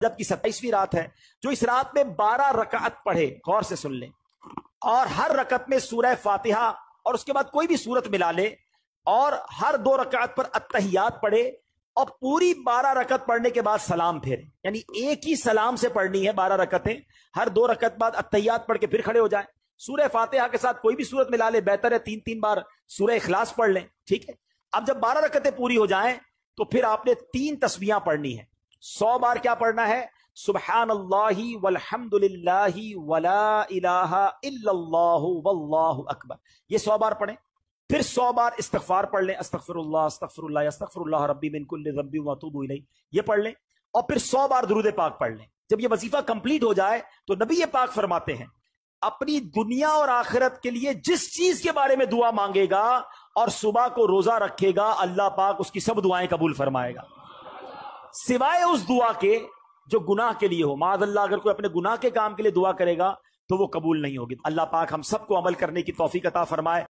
रजब की 27वीं रात है, जो इस रात में 12 रकात पढ़े, गौर से सुन लें, और हर रकत में सूरह फातिहा और उसके बाद कोई भी सूरत मिला ले, और हर 2 रकात पर अत्तहियात पढ़े, और पूरी 12 रकत पढ़ने के बाद सलाम फेरे, यानी एक ही सलाम से पढ़नी है 12 रकतें, हर 2 रकत बाद अत्तहियात पढ़ के फिर खड़े हो जाए, सूरह फातिहा के साथ कोई भी सूरत मिला ले, बेहतर है 3-3 बार सूरह इखलास पढ़ लें, ठीक है। अब जब 12 रकतें पूरी हो जाएं तो फिर आपने 3 तस्बीहां पढ़नी है। 100 बार क्या पढ़ना है? सुब्हानल्लाहि वल्हम्दुलिल्लाहि वला इलाहा इल्लल्लाहु वल्लाहु अकबर, ये 100 बार पढ़ें। फिर 100 बार इस्तिगफार पढ़ लें, अस्तगफिरुल्लाह अस्तगफिरुल्लाह अस्तगफिरुल्लाह रब्बी मिन कुल्लि ज़ंबि व अतूबु इलैह, ये पढ़ लें। और फिर 100 बार दुरूद पाक पढ़ लें। जब ये वजीफा कंप्लीट हो जाए तो नबी पाक फरमाते हैं, अपनी दुनिया और आखिरत के लिए जिस चीज के बारे में दुआ मांगेगा और सुबह को रोजा रखेगा, अल्लाह पाक उसकी सब दुआएं कबूल फरमाएगा, सिवाय उस दुआ के जो गुनाह के लिए हो। माअज़ल्लाह अगर कोई अपने गुनाह के काम के लिए दुआ करेगा तो वो कबूल नहीं होगी। अल्लाह पाक हम सबको अमल करने की तौफीक अता फरमाए।